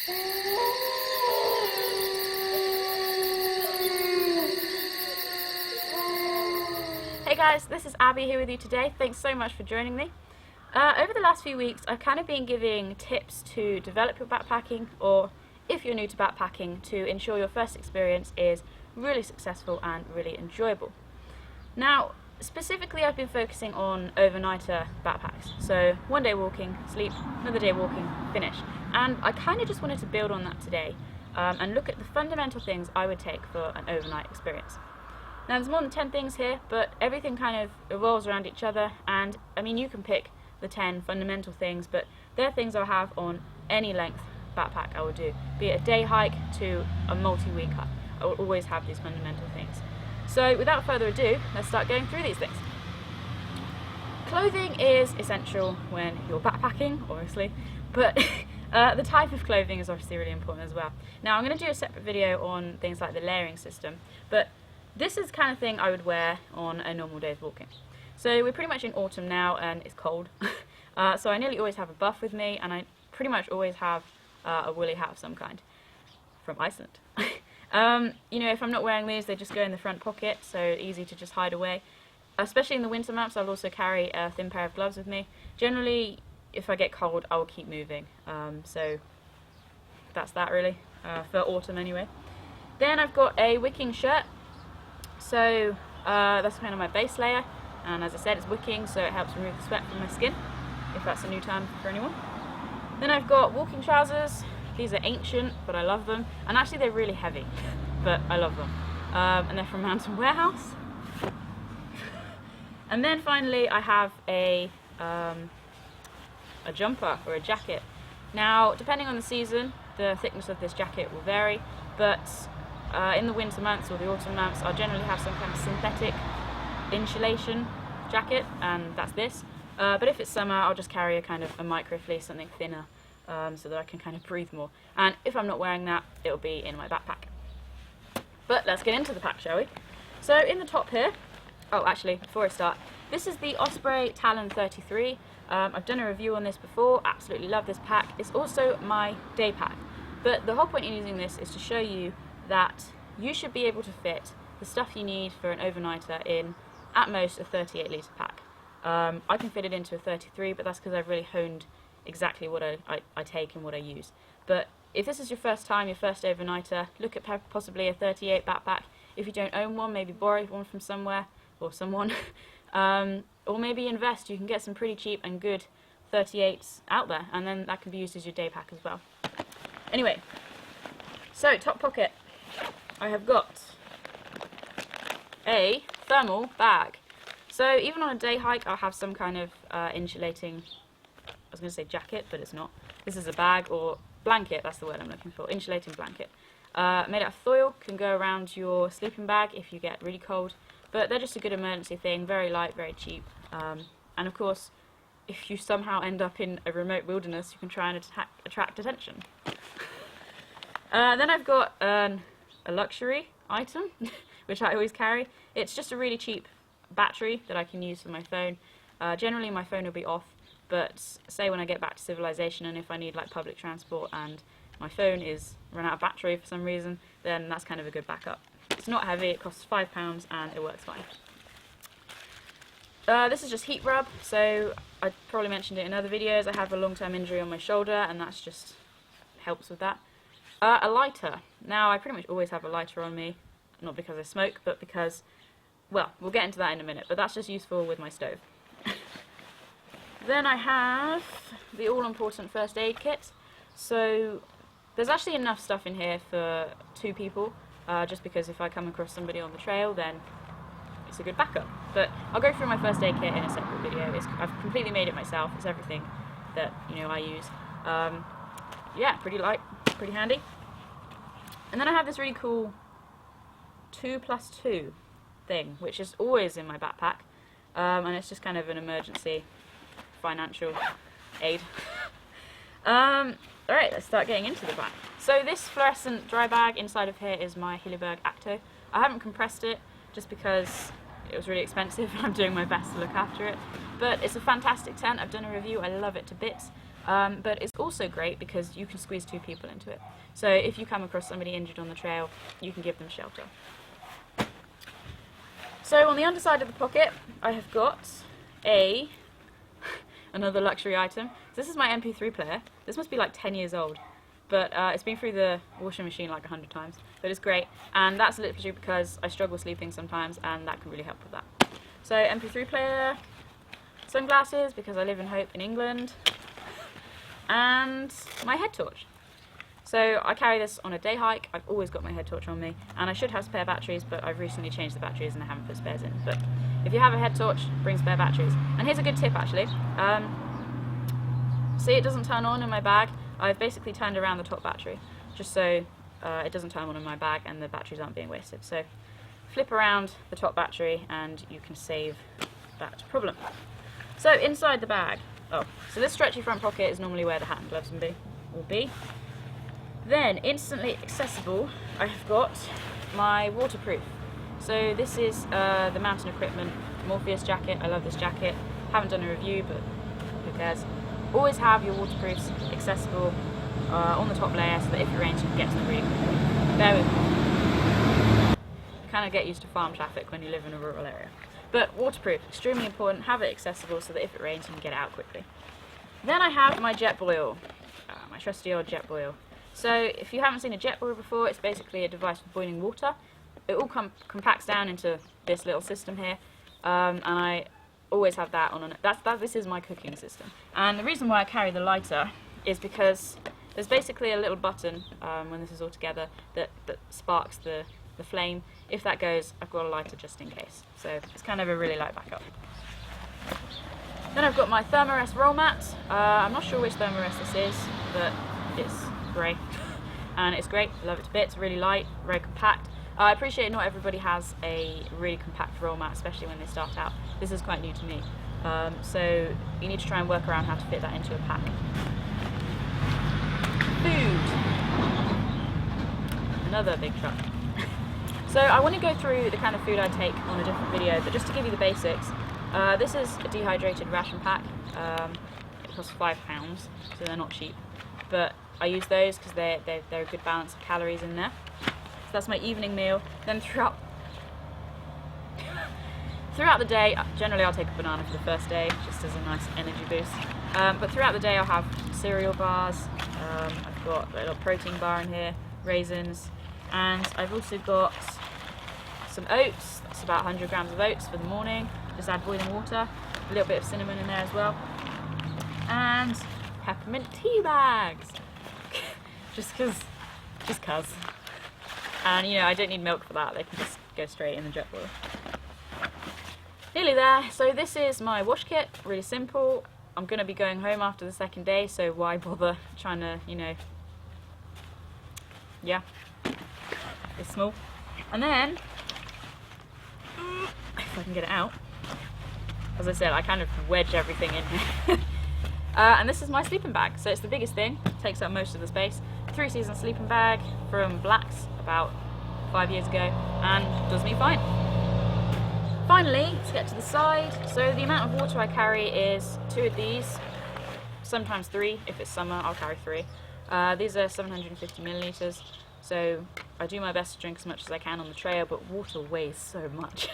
Hey guys, this is Abby here with you today. Thanks so much for joining me. Over the last few weeks I've kind of been giving tips to develop your backpacking, or if you're new to backpacking, to ensure your first experience is really successful and really enjoyable. Now, specifically I've been focusing on overnighter backpacks. So one day walking, sleep, another day walking, finish. And I kind of just wanted to build on that today and look at the fundamental things I would take for an overnight experience. Now there's more than 10 things here, but everything kind of revolves around each other, and I mean you can pick the 10 fundamental things, but they're things I'll have on any length backpack I will do. Be it a day hike to a multi-week hike, I will always have these fundamental things. So without further ado, let's start going through these things. Clothing is essential when you're backpacking, obviously, but the type of clothing is obviously really important as well. Now I'm going to do a separate video on things like the layering system, but this is the kind of thing I would wear on a normal day's walking. So we're pretty much in autumn now and it's cold, so I nearly always have a buff with me, and I pretty much always have a woolly hat of some kind from Iceland. You know, if I'm not wearing these, they just go in the front pocket, so easy to just hide away. Especially in the winter months, I'll also carry a thin pair of gloves with me. Generally, if I get cold, I will keep moving. So that's that really, for autumn anyway. Then I've got a wicking shirt. So that's kind of my base layer, and as I said, it's wicking, so it helps remove the sweat from my skin, if that's a new term for anyone. Then I've got walking trousers. These are ancient, but I love them, and actually they're really heavy, but I love them. And they're from Mountain Warehouse. And then finally I have a jumper or a jacket. Now, depending on the season, the thickness of this jacket will vary, but in the winter months or the autumn months, I'll generally have some kind of synthetic insulation jacket, and that's this. But if it's summer, I'll just carry a kind of a micro fleece, something thinner, so that I can kind of breathe more. And if I'm not wearing that, it'll be in my backpack. But let's get into the pack, shall we? So in the top here, oh actually, before I start, this is the Osprey Talon 33. I've done a review on this before, absolutely love this pack. It's also my day pack. But the whole point in using this is to show you that you should be able to fit the stuff you need for an overnighter in at most a 38 litre pack. I can fit it into a 33, but that's because I've really honed exactly what I take and what I use. But if this is your first time, your first overnighter, look at possibly a 38 backpack. If you don't own one, maybe borrow one from somewhere or someone, or maybe invest. You can get some pretty cheap and good 38s out there, and then that can be used as your day pack as well. Anyway, so top pocket, I have got a thermal bag. So even on a day hike, I'll have some kind of insulating, I was going to say jacket, but it's not. This is a bag, or blanket, that's the word I'm looking for, insulating blanket. Made out of foil, can go around your sleeping bag if you get really cold, but they're just a good emergency thing, very light, very cheap. And of course, if you somehow end up in a remote wilderness, you can try and attract attention. Then I've got a luxury item, which I always carry. It's just a really cheap battery that I can use for my phone. Generally my phone will be off, but say when I get back to civilization and if I need like public transport and my phone is run out of battery for some reason, then that's kind of a good backup. It's not heavy, it costs £5 and it works fine. This is just heat rub, so I probably mentioned it in other videos. I have a long-term injury on my shoulder, and that's just helps with that. A lighter. Now I pretty much always have a lighter on me, not because I smoke, but because, well, we'll get into that in a minute, but that's just useful with my stove. Then I have the all-important first aid kit. So there's actually enough stuff in here for 2 people, just because if I come across somebody on the trail, then it's a good backup. But I'll go through my first aid kit in a separate video. I've completely made it myself. It's everything that, you know, I use. Yeah, pretty light, pretty handy. And then I have this really cool 2+2 thing, which is always in my backpack, and it's just kind of an emergency financial aid. Alright, let's start getting into the bag. So this fluorescent dry bag inside of here is my Hilleberg Acto. I haven't compressed it just because it was really expensive and I'm doing my best to look after it. But it's a fantastic tent. I've done a review. I love it to bits. but it's also great because you can squeeze 2 people into it. So if you come across somebody injured on the trail, you can give them shelter. So on the underside of the pocket, I have got another luxury item. This is my MP3 player. This must be like 10 years old, but it's been through the washing machine like 100 times, but it's great. And that's literally because I struggle sleeping sometimes, and that can really help with that. So MP3 player, sunglasses because I live in Hope in England, and my head torch. So I carry this on a day hike. I've always got my head torch on me, and I should have spare batteries, but I've recently changed the batteries and I haven't put spares in. But if you have a head torch, bring spare batteries. And here's a good tip actually. See, it doesn't turn on in my bag. I've basically turned around the top battery just so it doesn't turn on in my bag and the batteries aren't being wasted. So flip around the top battery and you can save that problem. So inside the bag, so this stretchy front pocket is normally where the hat and gloves will be. Then, instantly accessible, I have got my waterproof. So this is the mountain equipment Morpheus jacket. I love this jacket. Haven't done a review, but who cares. Always have your waterproofs accessible on the top layer so that if it rains you can get to them really quickly. Bear with me. You kind of get used to farm traffic when you live in a rural area. But waterproof, extremely important. Have it accessible so that if it rains you can get out quickly. Then I have my jet boil, my trusty old jet boil. So if you haven't seen a jet boil before, it's basically a device for boiling water. It all compacts down into this little system here, and I always have that on. This is my cooking system. And the reason why I carry the lighter is because there's basically a little button when this is all together that sparks the flame. If that goes, I've got a lighter just in case. So it's kind of a really light backup. Then I've got my Thermarest roll mat. I'm not sure which Thermarest this is, but it's grey and it's great. I love it to bits. Really light, very compact. I appreciate not everybody has a really compact roll mat, especially when they start out. This is quite new to me, so you need to try and work around how to fit that into a pack. Food, another big truck. So I want to go through the kind of food I take on a different video, but just to give you the basics, this is a dehydrated ration pack. It costs £5, so they're not cheap, but I use those because they're a good balance of calories in there. So that's my evening meal. Then throughout the day, generally I'll take a banana for the first day, just as a nice energy boost. But throughout the day I'll have cereal bars. I've got a little protein bar in here, raisins, and I've also got some oats. That's about 100 grams of oats for the morning. Just add boiling water, a little bit of cinnamon in there as well, and peppermint tea bags. just cause. And you know, I don't need milk for that, they can just go straight in the jet boil. Nearly there. So this is my wash kit, really simple. I'm going to be going home after the second day, so why bother trying to, you know, yeah, it's small. And then, if I can get it out, as I said, I kind of wedge everything in here. And this is my sleeping bag, so it's the biggest thing, takes up most of the space. 3-season sleeping bag from Blacks about 5 years ago, and does me fine. Finally, let's get to the side. So the amount of water I carry is 2 of these, sometimes 3. If it's summer, I'll carry 3. These are 750 millilitres, so I do my best to drink as much as I can on the trail, but water weighs so much.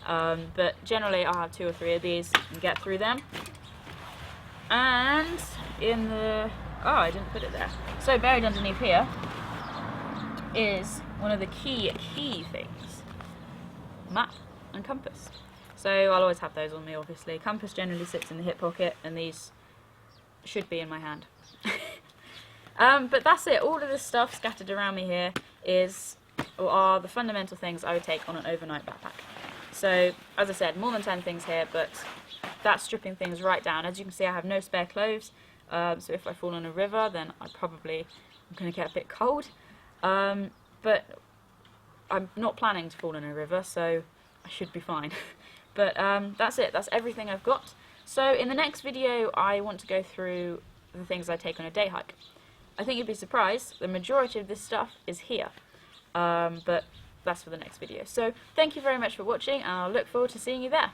But generally I'll have 2 or 3 of these and get through them. And in the, oh, I didn't put it there. So buried underneath here is one of the key things, map and compass. So I'll always have those on me, obviously. Compass generally sits in the hip pocket, and these should be in my hand. But that's it. All of this stuff scattered around me here are the fundamental things I would take on an overnight backpack. So, as I said, more than 10 things here, but that's stripping things right down. As you can see, I have no spare clothes, so if I fall in a river, then I'm going to get a bit cold. But I'm not planning to fall in a river, so I should be fine. But that's it. That's everything I've got. So in the next video, I want to go through the things I take on a day hike. I think you'd be surprised, the majority of this stuff is here. But that's for the next video. So thank you very much for watching, and I'll look forward to seeing you there.